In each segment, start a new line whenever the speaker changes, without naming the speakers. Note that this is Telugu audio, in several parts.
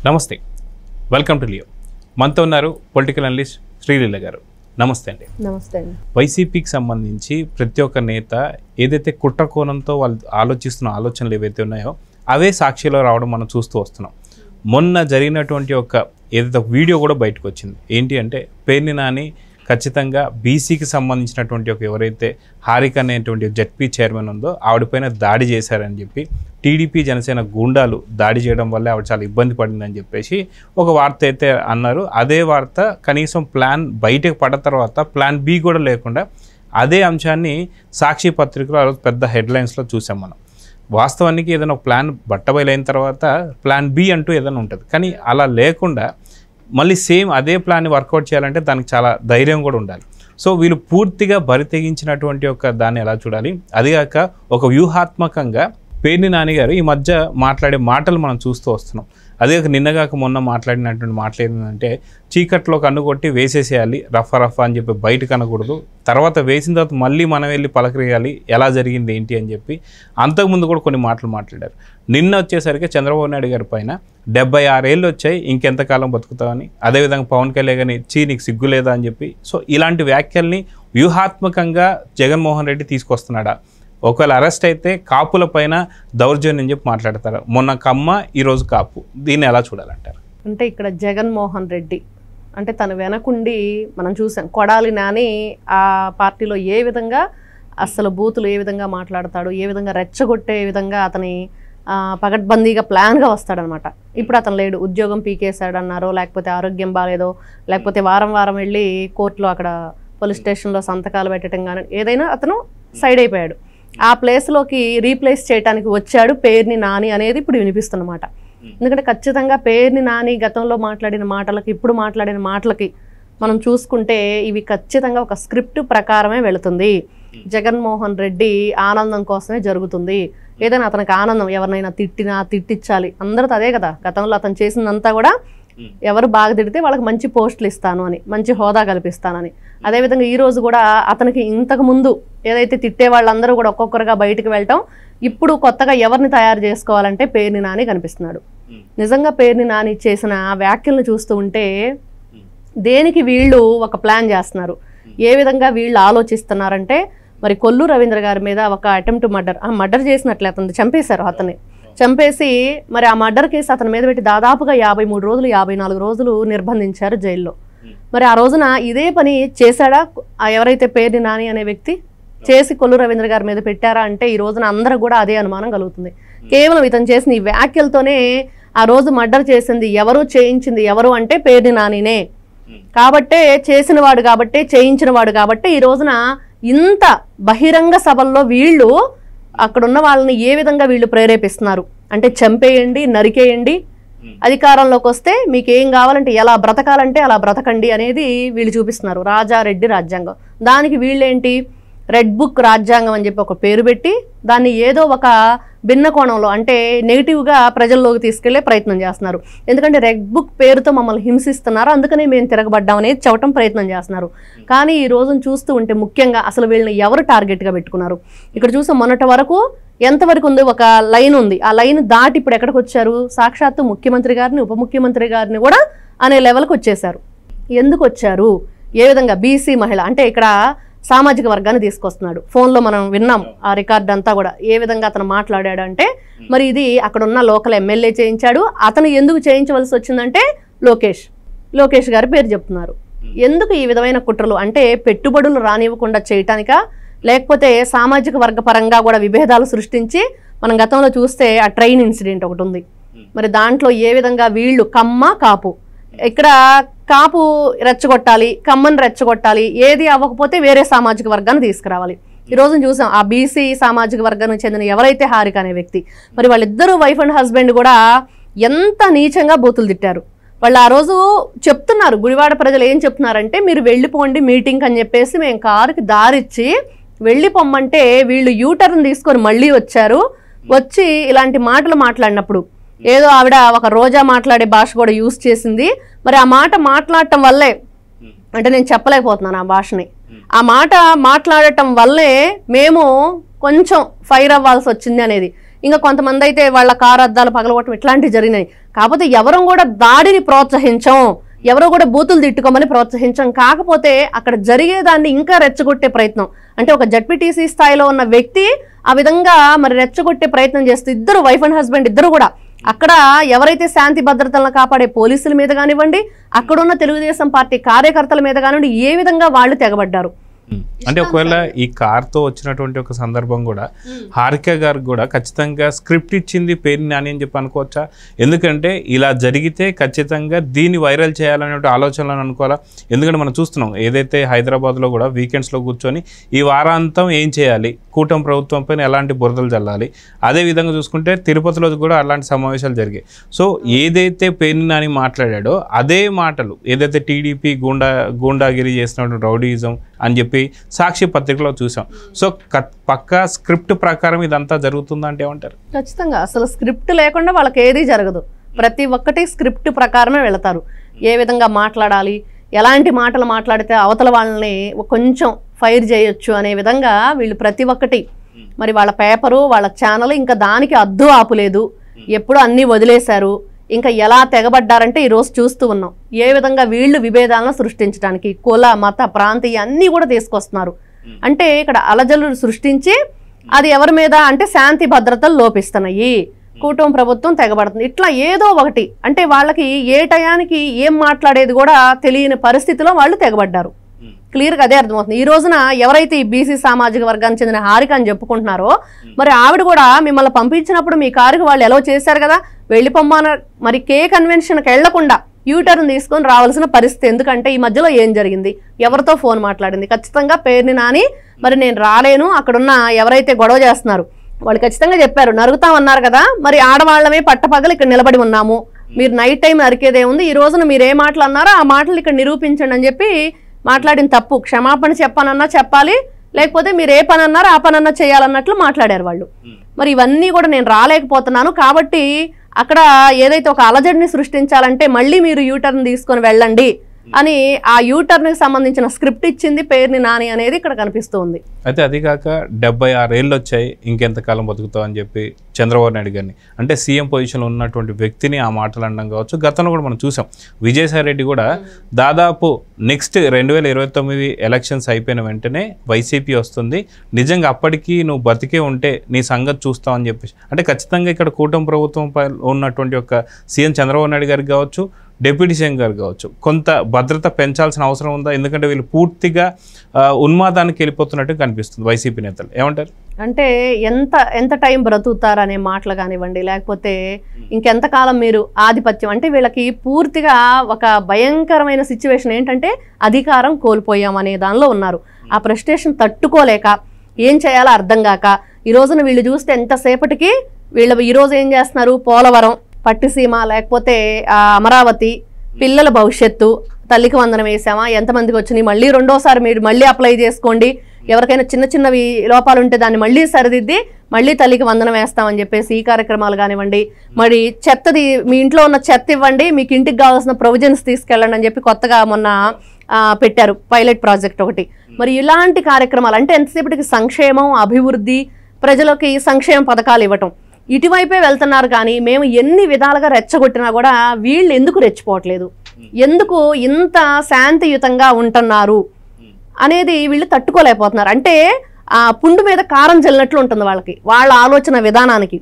నమస్తే, వెల్కమ్ టు లియో. మనతో ఉన్నారు పొలిటికల్ అనలిస్ట్ శ్రీలీల గారు. నమస్తే అండి.
నమస్తే అండి.
వైసీపీకి సంబంధించి ప్రతి ఒక్క నేత ఏదైతే కుట్ర కోణంతో వాళ్ళు ఆలోచిస్తున్న ఆలోచనలు ఏవైతే ఉన్నాయో అవే సాక్షిలో రావడం మనం చూస్తూ వస్తున్నాం. మొన్న జరిగినటువంటి ఏదైతే వీడియో కూడా బయటకు వచ్చింది. ఏంటి అంటే పేర్ని నాని ఖచ్చితంగా బీసీకి సంబంధించినటువంటి ఎవరైతే హారిక అనేటువంటి జెడ్పీ చైర్మన్ ఉందో ఆవిడపైన దాడి చేశారని చెప్పి టీడీపీ జనసేన గూండాలు దాడి చేయడం వల్ల ఆవిడ చాలా ఇబ్బంది పడిందని చెప్పేసి ఒక వార్త అయితే అన్నారు. అదే వార్త కనీసం ప్లాన్ బయటకు పడ్డ తర్వాత ప్లాన్ బి కూడా లేకుండా అదే అంశాన్ని సాక్షి పత్రికలో ఆ రోజు పెద్ద హెడ్లైన్స్లో చూసాం మనం. వాస్తవానికి ఏదైనా ఒక ప్లాన్ బట్టబయలైన తర్వాత ప్లాన్ బి అంటూ ఏదైనా ఉంటుంది, కానీ అలా లేకుండా మళ్ళీ సేమ్ అదే ప్లాన్ని వర్కౌట్ చేయాలంటే దానికి చాలా ధైర్యం కూడా ఉండాలి. సో వీళ్ళు పూర్తిగా బరి తెగించినటువంటి దాన్ని ఎలా చూడాలి? అదిగాక ఒక వ్యూహాత్మకంగా పేర్ని నాని గారు ఈ మధ్య మాట్లాడే మాటలు మనం చూస్తూ వస్తున్నాం. అదేగాక నిన్నగాక మొన్న మాట్లాడినటువంటి మాటలు ఏంటంటే చీకట్లో కన్నుకొట్టి వేసేసేయాలి, రఫా అని చెప్పి బయటకు అనకూడదు, తర్వాత వేసిన తర్వాత మళ్ళీ మనం వెళ్ళి పలకరేయాలి ఎలా జరిగింది ఏంటి అని చెప్పి అంతకుముందు కూడా కొన్ని మాటలు మాట్లాడారు. నిన్న వచ్చేసరికి చంద్రబాబు నాయుడు గారి పైన 76 ఏళ్ళు వచ్చాయి, ఇంకెంతకాలం బతుకుతామని, అదేవిధంగా పవన్ కళ్యాణ్ గారిని నీకు సిగ్గు లేదా అని చెప్పి. సో ఇలాంటి వ్యాఖ్యల్ని వ్యూహాత్మకంగా జగన్మోహన్ రెడ్డి తీసుకొస్తున్నాడా? ఒకవేళ అరెస్ట్ అయితే కాపుల పైన దౌర్జన్యం చెప్పి మాట్లాడతారు. మొన్న కమ్మ, ఈరోజు కాపు, దీన్ని ఎలా చూడాలంటారు?
అంటే ఇక్కడ జగన్మోహన్ రెడ్డి అంటే తన వెనకుండి మనం చూసాం. కొడాలి నాని ఆ పార్టీలో ఏ విధంగా అసలు బూతులు ఏ విధంగా మాట్లాడతాడు, ఏ విధంగా రెచ్చగొట్టే విధంగా అతని పగడ్బందీగా ప్లాన్గా వస్తాడనమాట. ఇప్పుడు అతను లేడు, ఉద్యోగం పీకేశాడన్నారో, లేకపోతే ఆరోగ్యం బాగాలేదో, లేకపోతే వారం వారం వెళ్ళి కోర్టులో అక్కడ పోలీస్ స్టేషన్లో సంతకాలు పెట్టడం కానీ ఏదైనా అతను సైడ్ అయిపోయాడు. ఆ ప్లేస్లోకి రీప్లేస్ చేయడానికి వచ్చాడు పేర్ని నాని అనేది ఇప్పుడు వినిపిస్తున్నమాట. ఎందుకంటే ఖచ్చితంగా పేర్ని నాని గతంలో మాట్లాడిన మాటలకి ఇప్పుడు మాట్లాడిన మాటలకి మనం చూసుకుంటే ఇవి ఖచ్చితంగా ఒక స్క్రిప్ట్ ప్రకారమే వెళుతుంది. జగన్మోహన్ రెడ్డి ఆనందం కోసమే జరుగుతుంది. ఏదైనా అతనికి ఆనందం, ఎవరినైనా తిట్టించాలి, అందరితో అదే కదా. గతంలో అతను చేసిందంతా కూడా ఎవరు బాగా తిడితే వాళ్ళకి మంచి పోస్టులు ఇస్తాను అని, మంచి హోదా కల్పిస్తానని. అదేవిధంగా ఈరోజు కూడా అతనికి ఇంతకు ముందు ఏదైతే తిట్టే వాళ్ళందరూ కూడా ఒక్కొక్కరుగా బయటకు వెళ్ళటం, ఇప్పుడు కొత్తగా ఎవరిని తయారు చేసుకోవాలంటే పేర్ని నాని కనిపిస్తున్నాడు. నిజంగా పేర్ని నాని చేసిన వ్యాఖ్యలను చూస్తూ ఉంటే దేనికి వీళ్ళు ఒక ప్లాన్ చేస్తున్నారు, ఏ విధంగా వీళ్ళు ఆలోచిస్తున్నారంటే, మరి కొల్లు రవీంద్ర గారి మీద ఒక అటెంప్ట్ మర్డర్ చేసినట్లే, అతను చంపేశారు. అతన్ని చంపేసి మరి ఆ మర్డర్ కేసు అతని మీద పెట్టి దాదాపుగా 53 రోజులు 54 రోజులు నిర్బంధించారు జైల్లో. మరి ఆ రోజున ఇదే పని చేశాడా ఎవరైతే పేర్ని నాని అనే వ్యక్తి? చేసి కొల్లు రవీంద్ర గారి మీద పెట్టారా అంటే ఈ రోజున అందరూ కూడా అదే అనుమానం కలుగుతుంది. కేవలం ఇతను చేసిన ఈ వ్యాఖ్యలతోనే ఆ రోజు మర్డర్ చేసింది ఎవరు, చేయించింది ఎవరు అంటే పేర్ని నానినే కాబట్టే, చేసిన వాడు కాబట్టే, చేయించిన వాడు కాబట్టే ఈ రోజున ఇంత బహిరంగ సభల్లో వీళ్ళు అక్కడున్న వాళ్ళని ఏ విధంగా వీళ్ళు ప్రేరేపిస్తున్నారు అంటే చంపేయండి, నరికేయండి, అధికారంలోకి వస్తే మీకు ఏం కావాలంటే ఎలా బ్రతకాలంటే అలా బ్రతకండి అనేది వీళ్ళు చూపిస్తున్నారు. రాజారెడ్డి రాజ్యాంగం, దానికి వీళ్ళేంటి రెడ్ బుక్ రాజ్యాంగం అని చెప్పి ఒక పేరు పెట్టి దాన్ని ఏదో ఒక భిన్న కోణంలో అంటే నెగిటివ్గా ప్రజల్లోకి తీసుకెళ్లే ప్రయత్నం చేస్తున్నారు. ఎందుకంటే రెడ్ బుక్ పేరుతో మమ్మల్ని హింసిస్తున్నారు, అందుకనే మేము తిరగబడ్డాం అనేది చెప్పడం ప్రయత్నం చేస్తున్నారు. కానీ ఈ రోజును చూస్తూ ఉంటే ముఖ్యంగా అసలు వీళ్ళని ఎవరు టార్గెట్గా పెట్టుకున్నారు? ఇక్కడ చూసాం మొన్నటి వరకు ఎంతవరకు ఉంది, ఒక లైన్ ఉంది. ఆ లైన్ దాటి ఇప్పుడు ఎక్కడికి వచ్చారు? సాక్షాత్తు ముఖ్యమంత్రి గారిని, ఉప ముఖ్యమంత్రి గారిని కూడా అనే లెవెల్కి వచ్చేసారు. ఎందుకు వచ్చారు? ఏ విధంగా బీసీ మహిళ అంటే ఇక్కడ సామాజిక వర్గాన్ని తీసుకొస్తున్నాడు. ఫోన్లో మనం విన్నాం ఆ రికార్డ్ అంతా కూడా, ఏ విధంగా అతను మాట్లాడాడు అంటే మరి ఇది అక్కడ ఉన్న లోకల్ ఎమ్మెల్యే చేయించాడు. అతను ఎందుకు చేయించవలసి వచ్చిందంటే లోకేష్ గారి పేరు చెప్తున్నారు. ఎందుకు ఈ విధమైన కుట్రలు అంటే పెట్టుబడులు రానివ్వకుండా చేయటానికా, లేకపోతే సామాజిక వర్గ పరంగా కూడా విభేదాలు సృష్టించి, మనం గతంలో చూస్తే ఆ ట్రైన్ ఇన్సిడెంట్ ఒకటి ఉంది, మరి దాంట్లో ఏ విధంగా వీళ్ళు కమ్మ కాపు, ఇక్కడ కాపు రెచ్చగొట్టాలి, కమ్మని రెచ్చగొట్టాలి, ఏది అవ్వకపోతే వేరే సామాజిక వర్గాన్ని తీసుకురావాలి. ఈ రోజు చూసాం ఆ బీసీ సామాజిక వర్గానికి చెందిన ఎవరైతే హారిక అనే వ్యక్తి, మరి వాళ్ళిద్దరూ వైఫ్ అండ్ హస్బెండ్ కూడా ఎంత నీచంగా బూతులు తిట్టారు. వాళ్ళు ఆ రోజు చెప్తున్నారు, గుడివాడ ప్రజలు ఏం చెప్తున్నారంటే మీరు వెళ్ళిపోండి మీటింగ్ అని చెప్పేసి మేము కారుకి దారిచ్చి వెళ్ళిపోమ్మంటే వీళ్ళు యూటర్న్ తీసుకొని మళ్ళీ వచ్చారు. వచ్చి ఇలాంటి మాటలు మాట్లాడినప్పుడు ఏదో ఆవిడ ఒక రోజా మాట్లాడే భాష కూడా యూజ్ చేసింది. మరి ఆ మాట మాట్లాడటం వల్లే అంటే నేను చెప్పలేకపోతున్నాను ఆ భాషని, ఆ మాట మాట్లాడటం వల్లే మేము కొంచెం ఫైర్ అవ్వాల్సి వచ్చింది అనేది. ఇంకా కొంతమంది అయితే వాళ్ళ కారు అద్దాలు పగలగొట్టడం ఇట్లాంటివి జరిగినాయి. కాకపోతే ఎవరు కూడా దాడిని ప్రోత్సహించం, ఎవరో కూడా బూతులు తిట్టుకోమని ప్రోత్సహించం. కాకపోతే అక్కడ జరిగేదాన్ని ఇంకా రెచ్చగొట్టే ప్రయత్నం, అంటే ఒక జడ్పీటీసీ స్థాయిలో ఉన్న వ్యక్తి ఆ విధంగా మరి రెచ్చగొట్టే ప్రయత్నం చేస్తూ ఇద్దరు వైఫ్ అండ్ హస్బెండ్ ఇద్దరు కూడా అక్కడ ఎవరైతే శాంతి భద్రతలను కాపాడే పోలీసుల మీద కానివ్వండి, అక్కడున్న తెలుగుదేశం పార్టీ కార్యకర్తల మీద కానివ్వండి, ఏ విధంగా వాళ్ళు తెగబడ్డారు.
అంటే ఒకవేళ ఈ కార్తో వచ్చినటువంటి ఒక సందర్భం కూడా హారిక గారికి కూడా ఖచ్చితంగా స్క్రిప్ట్ ఇచ్చింది పేరు నాని అని చెప్పి అనుకోవచ్చా? ఎందుకంటే ఇలా జరిగితే ఖచ్చితంగా దీన్ని వైరల్ చేయాలనే ఆలోచనలు అనుకోవాలా? ఎందుకంటే మనం చూస్తున్నాం ఏదైతే హైదరాబాద్లో కూడా వీకెండ్స్లో కూర్చొని ఈ వారాంతం ఏం చేయాలి, కూటమి ప్రభుత్వం పైన ఎలాంటి బురదలు చల్లాలి, అదేవిధంగా చూసుకుంటే తిరుపతిలో కూడా అలాంటి సమావేశాలు జరిగాయి. సో ఏదైతే పేరు నాని మాట్లాడాడో అదే మాటలు ఏదైతే టీడీపీ గూండాగిరి చేసినటువంటి రౌడీయిజం అని చెప్పి సాక్షి పత్రికలో చూసాం. సో పక్కా స్క్రిప్ట్ ప్రకారం ఇదంతా జరుగుతుందంటే ఏమంటారు?
ఖచ్చితంగా అసలు స్క్రిప్ట్ లేకుండా వాళ్ళకి ఏది జరగదు. ప్రతి ఒక్కటి స్క్రిప్ట్ ప్రకారమే వెళతారు. ఏ విధంగా మాట్లాడాలి, ఎలాంటి మాటలు మాట్లాడితే అవతల వాళ్ళని కొంచెం ఫైర్ చేయొచ్చు అనే విధంగా వీళ్ళు ప్రతి ఒక్కటి మరి వాళ్ళ పేపరు వాళ్ళ ఛానల్ ఇంకా దానికి అద్దు ఆపులేదు. ఎప్పుడు అన్నీ వదిలేశారు. ఇంకా ఎలా తెగబడ్డారంటే ఈరోజు చూస్తూ ఉన్నాం. ఏ విధంగా వీళ్ళు విభేదాలను సృష్టించడానికి కుల మత ప్రాంతీయ అన్నీ కూడా తీసుకొస్తున్నారు. అంటే ఇక్కడ అలజడులు సృష్టించి అది ఎవరి మీద అంటే శాంతి భద్రతలు లోపిస్తున్నాయి, కూటమి ప్రభుత్వం తెగబడుతుంది, ఇట్లా ఏదో ఒకటి. అంటే వాళ్ళకి ఏ టయానికి ఏం మాట్లాడేది కూడా తెలియని పరిస్థితిలో వాళ్ళు తెగబడ్డారు. క్లియర్గా అదే అర్థమవుతుంది. ఈ రోజున ఎవరైతే ఈ బీసీ సామాజిక వర్గానికి చెందిన హారిక అని చెప్పుకుంటున్నారో మరి ఆవిడ కూడా మిమ్మల్ని పంపించినప్పుడు మీ కారుకి వాళ్ళు ఎలా చేశారు కదా, వెళ్ళిపోమ్మన మరి కే కన్వెన్షన్కి వెళ్లకుండా యూటర్న్ తీసుకొని రావాల్సిన పరిస్థితి. ఎందుకంటే ఈ మధ్యలో ఏం జరిగింది, ఎవరితో ఫోన్ మాట్లాడింది, ఖచ్చితంగా పేరుని నాని మరి నేను రాలేను, అక్కడున్న ఎవరైతే గొడవ చేస్తున్నారు వాళ్ళు ఖచ్చితంగా చెప్పారు నరుగుతామన్నారు కదా, మరి ఆడవాళ్ళమే పట్టపగలు ఇక్కడ నిలబడి ఉన్నాము, మీరు నైట్ టైం నరికేదే ఉంది, ఈ రోజున మీరు ఏ మాటలు అన్నారో ఆ మాటలు ఇక్కడ నిరూపించండి అని చెప్పి మాట్లాడిన తప్పు. క్షమాపణ చెప్పనన్నా చెప్పాలి, లేకపోతే మీరు ఏ పని అన్నారో ఆ పనన్నా చేయాలన్నట్లు మాట్లాడారు వాళ్ళు. మరి ఇవన్నీ కూడా నేను రాలేకపోతున్నాను కాబట్టి అక్కడ ఏదైతే ఒక అలజడిని సృష్టించాలంటే మళ్ళీ మీరు యూటర్న్ తీసుకొని వెళ్ళండి అని ఆ యూటర్న్కి సంబంధించిన స్క్రిప్ట్ ఇచ్చింది పేరుని నాని అనేది ఇక్కడ కనిపిస్తుంది.
అయితే అది కాక 76 ఏళ్ళు వచ్చాయి, ఇంకెంతకాలం బతుకుతావు అని చెప్పి చంద్రబాబు నాయుడు గారిని అంటే సీఎం పొజిషన్లో ఉన్నటువంటి వ్యక్తిని ఆ మాటలు అనడం కావచ్చు. గతంలో కూడా మనం చూసాం విజయసాయి రెడ్డి కూడా దాదాపు నెక్స్ట్ 2029 ఎలక్షన్స్ అయిపోయిన వెంటనే వైసీపీ వస్తుంది, నిజంగా అప్పటికి నువ్వు బతికే ఉంటే నీ సంగతి చూస్తావు అని చెప్పేసి. అంటే ఖచ్చితంగా ఇక్కడ కూటమి ప్రభుత్వం ఉన్నటువంటి ఒక సీఎం చంద్రబాబు నాయుడు గారికి కావచ్చు, డిప్యూటీ సీఎం గారు కావచ్చు, కొంత భద్రత పెంచాల్సిన అవసరం ఉందా? ఎందుకంటే వీళ్ళు పూర్తిగా ఉన్మాదానికి వెళ్ళిపోతున్నట్టు కనిపిస్తుంది వైసీపీ నేతలు. ఏమంటారు?
అంటే ఎంత టైం బ్రతుకుతారనే మాటలు కానివ్వండి, లేకపోతే ఇంకెంతకాలం మీరు ఆధిపత్యం, అంటే వీళ్ళకి పూర్తిగా ఒక భయంకరమైన సిచ్యువేషన్ ఏంటంటే అధికారం కోల్పోయామనే దానిలో ఉన్నారు. ఆ ఫ్రస్ట్రేషన్ తట్టుకోలేక ఏం చేయాలో అర్థం కాక ఈ రోజున వీళ్ళు చూస్తే ఎంతసేపటికి వీళ్ళు ఈరోజు ఏం చేస్తున్నారు, పోలవరం, పట్టిసీమ, లేకపోతే అమరావతి, పిల్లల భవిష్యత్తు, తల్లికి వందనం వేసామా, ఎంతమందికి వచ్చినాయి, మళ్ళీ రెండోసారి మీరు మళ్ళీ అప్లై చేసుకోండి, ఎవరికైనా చిన్నవి లోపాలు ఉంటే దాన్ని మళ్ళీ సరిదిద్ది మళ్ళీ తల్లికి వందనం వేస్తామని చెప్పేసి ఈ కార్యక్రమాలు కానివ్వండి. మరి చెత్తది మీ ఇంట్లో ఉన్న చెత్త ఇవ్వండి, మీకు ఇంటికి కావాల్సిన ప్రొవిజన్స్ తీసుకెళ్ళండి అని చెప్పి కొత్తగా మొన్న పెట్టారు పైలట్ ప్రాజెక్ట్ ఒకటి. మరి ఇలాంటి కార్యక్రమాలు అంటే ఎంతసేపటికి సంక్షేమం, అభివృద్ధి, ప్రజలకి సంక్షేమ పథకాలు ఇవ్వటం, ఇటువైపే వెళ్తున్నారు. కానీ మేము ఎన్ని విధాలుగా రెచ్చగొట్టినా కూడా వీళ్ళు ఎందుకు రెచ్చిపోవట్లేదు, ఎందుకు ఇంత శాంతియుతంగా ఉంటున్నారు అనేది వీళ్ళు తట్టుకోలేకపోతున్నారు. అంటే ఆ పుండు మీద కారం చల్లినట్లు ఉంటుంది వాళ్ళకి, వాళ్ళ ఆలోచన విధానానికి.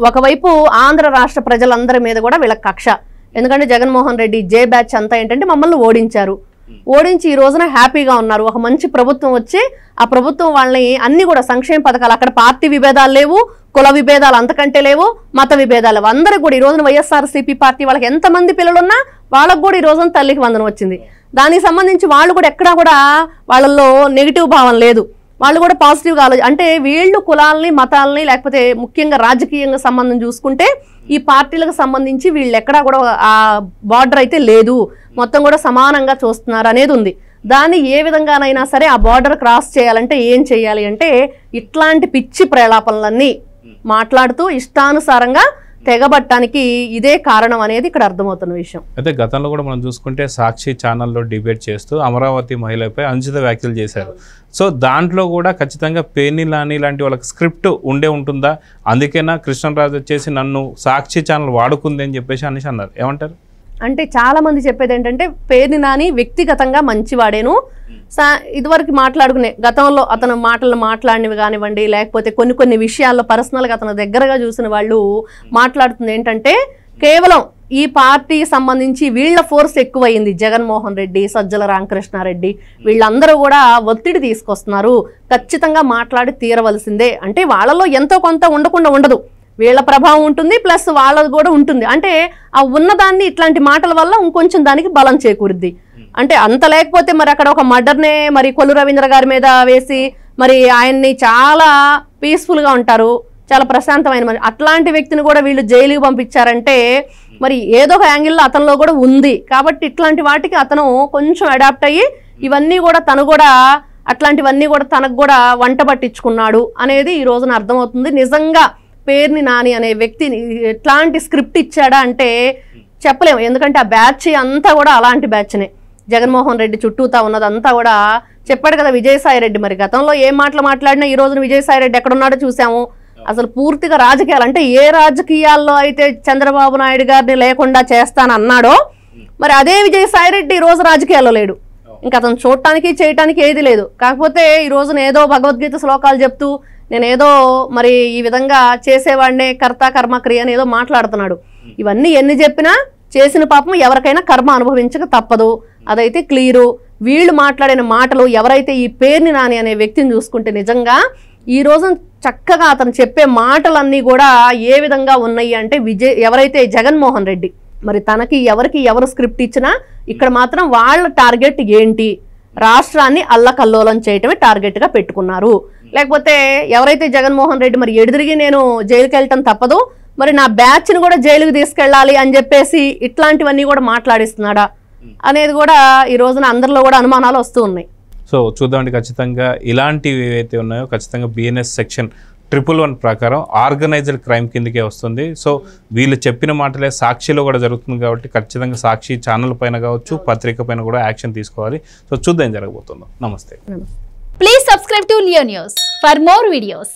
ఒకవైపు ఆంధ్ర రాష్ట్ర ప్రజలందరి మీద కూడా వీళ్ళకి కక్ష. ఎందుకంటే జగన్మోహన్ రెడ్డి జే బ్యాచ్ అంతా ఏంటంటే మమ్మల్ని ఓడించి ఈ రోజున హ్యాపీగా ఉన్నారు. ఒక మంచి ప్రభుత్వం వచ్చి ఆ ప్రభుత్వం వాళ్ళని అన్ని కూడా సంక్షేమ పథకాలు, అక్కడ పార్టీ విభేదాలు లేవు, కుల విభేదాలు అంతకంటే లేవు, మత విభేదాలు, అందరికి కూడా ఈ రోజున వైఎస్ఆర్సీపీ పార్టీ వాళ్ళకి ఎంతమంది పిల్లలున్నా వాళ్ళకు కూడా ఈ రోజున తల్లికి వందనం వచ్చింది. దానికి సంబంధించి వాళ్ళు కూడా ఎక్కడా కూడా వాళ్ళల్లో నెగిటివ్ భావం లేదు, వాళ్ళు కూడా పాజిటివ్గా అంటే వీళ్ళు కులాలని మతాలని లేకపోతే ముఖ్యంగా రాజకీయంగా సంబంధం చూసుకుంటే ఈ పార్టీలకు సంబంధించి వీళ్ళు ఎక్కడా కూడా ఆ బార్డర్ అయితే లేదు, మొత్తం కూడా సమానంగా చూస్తున్నారు అనేది ఉంది. దాన్ని ఏ విధంగానైనా సరే ఆ బార్డర్ క్రాస్ చేయాలంటే ఏం చేయాలి అంటే ఇట్లాంటి పిచ్చి ప్రలాపనలన్నీ మాట్లాడుతూ ఇష్టానుసారంగా తెగబట్టడానికి ఇదే కారణం అనేది ఇక్కడ అర్థమవుతున్న విషయం.
అయితే గతంలో కూడా మనం చూసుకుంటే సాక్షి ఛానల్లో డిబేట్ చేస్తూ అమరావతి మహిళపై అనుచిత వ్యాఖ్యలు చేశారు. సో దాంట్లో కూడా ఖచ్చితంగా పేర్ని నాని లాంటి వాళ్ళకి స్క్రిప్ట్ ఉంటుందా, అందుకేనా కృష్ణరాజు వచ్చేసి నన్ను సాక్షి ఛానల్ వాడుకుంది అని చెప్పేసి అనేసి అన్నారు. ఏమంటారు?
అంటే చాలా మంది చెప్పేది ఏంటంటే పేర్ని నాని వ్యక్తిగతంగా మంచివాడేను, ఇదివరకు మాట్లాడుకునే గతంలో అతను మాటలు మాట్లాడినవి కానివ్వండి, లేకపోతే కొన్ని విషయాల్లో పర్సనల్గా అతను దగ్గరగా చూసిన వాళ్ళు మాట్లాడుతుంది ఏంటంటే కేవలం ఈ పార్టీ సంబంధించి వీళ్ళ ఫోర్స్ ఎక్కువైంది. జగన్మోహన్ రెడ్డి, సజ్జల రామకృష్ణారెడ్డి వీళ్ళందరూ కూడా ఒత్తిడి తీసుకొస్తున్నారు, ఖచ్చితంగా మాట్లాడి తీరవలసిందే. అంటే వాళ్ళలో ఎంతో కొంత ఉండకుండా ఉండదు, వీళ్ళ ప్రభావం ఉంటుంది, ప్లస్ వాళ్ళది కూడా ఉంటుంది. అంటే ఆ ఉన్నదాన్ని ఇట్లాంటి మాటల వల్ల ఇంకొంచెం దానికి బలం చేకూరుద్ది. అంటే అంత లేకపోతే మరి అక్కడ ఒక మర్డర్నే మరి కొల్లు రవీంద్ర గారి మీద వేసి మరి ఆయన్ని చాలా పీస్ఫుల్గా ఉంటారు, చాలా ప్రశాంతమైన మరి అట్లాంటి వ్యక్తిని కూడా వీళ్ళు జైలుకి పంపించారంటే మరి ఏదో ఒక యాంగిల్లో అతనిలో కూడా ఉంది. కాబట్టి ఇట్లాంటి వాటికి అతను కొంచెం అడాప్ట్ అయ్యి ఇవన్నీ కూడా తను కూడా అట్లాంటివన్నీ కూడా తనకు కూడా వంట పట్టించుకున్నాడు అనేది ఈ రోజున అర్థమవుతుంది. నిజంగా పేర్ని నాని అనే వ్యక్తిని ఎట్లాంటి స్క్రిప్ట్ ఇచ్చాడా అంటే చెప్పలేము. ఎందుకంటే ఆ బ్యాచ్ అంతా కూడా అలాంటి బ్యాచ్నే. జగన్మోహన్ రెడ్డి చుట్టూతా ఉన్నదంతా కూడా చెప్పాడు కదా విజయసాయి రెడ్డి. మరి గతంలో ఏం మాటలు మాట్లాడినా ఈ రోజున విజయసాయి రెడ్డి ఎక్కడున్నాడో చూసాము. అసలు పూర్తిగా రాజకీయాలు అంటే ఏ రాజకీయాల్లో అయితే చంద్రబాబు నాయుడు గారిని లేకుండా చేస్తానన్నాడో మరి అదే విజయసాయి రెడ్డి ఈ రోజు రాజకీయాల్లో లేడు. ఇంకా అతను చూడటానికి చేయటానికి ఏది లేదు. కాకపోతే ఈ రోజున ఏదో భగవద్గీత శ్లోకాలు చెప్తూ నేనేదో మరి ఈ విధంగా చేసేవాడినే కర్త కర్మ క్రియ అని ఏదో మాట్లాడుతున్నాడు. ఇవన్నీ ఎన్ని చెప్పినా చేసిన పాపం ఎవరికైనా కర్మ అనుభవించక తప్పదు, అదైతే క్లియరు. వీళ్ళు మాట్లాడిన మాటలు ఎవరైతే ఈ పేర్ని నాని అనే వ్యక్తిని చూసుకుంటే నిజంగా ఈ రోజు చక్కగా అతను చెప్పే మాటలన్నీ కూడా ఏ విధంగా ఉన్నాయి అంటే ఎవరైతే జగన్మోహన్ రెడ్డి మరి తనకి ఎవరు స్క్రిప్ట్ ఇచ్చినా ఇక్కడ మాత్రం వాళ్ళ టార్గెట్ ఏంటి, రాష్ట్రాన్ని అల్లకల్లోలం చేయటమే టార్గెట్గా పెట్టుకున్నారు. లేకపోతే ఎవరైతే జగన్మోహన్ రెడ్డి మరి ఎదురిగి నేను జైలుకి వెళ్ళటం తప్పదు, మరి నా బ్యాచ్ని కూడా జైలుకి తీసుకెళ్ళాలి అని చెప్పేసి ఇట్లాంటివన్నీ కూడా మాట్లాడిస్తున్నాడా అనేది కూడా ఈ రోజున అందరిలో కూడా అనుమానాలు వస్తూ ఉన్నాయి.
సో చూద్దామండి, ఖచ్చితంగా ఇలాంటివి ఏవైతే ఉన్నాయో ఖచ్చితంగా బిఎన్ఎస్ సెక్షన్ 111 ప్రకారం ఆర్గనైజ్డ్ క్రైమ్ కిందకే వస్తుంది. సో వీళ్ళు చెప్పిన మాటలే సాక్షిలో కూడా జరుగుతుంది కాబట్టి ఖచ్చితంగా సాక్షి ఛానల్ పైన కావచ్చు, పత్రిక పైన కూడా యాక్షన్ తీసుకోవాలి. సో చూద్దాం జరగబోతుందో. నమస్తే.
Please subscribe to Leo News for more videos.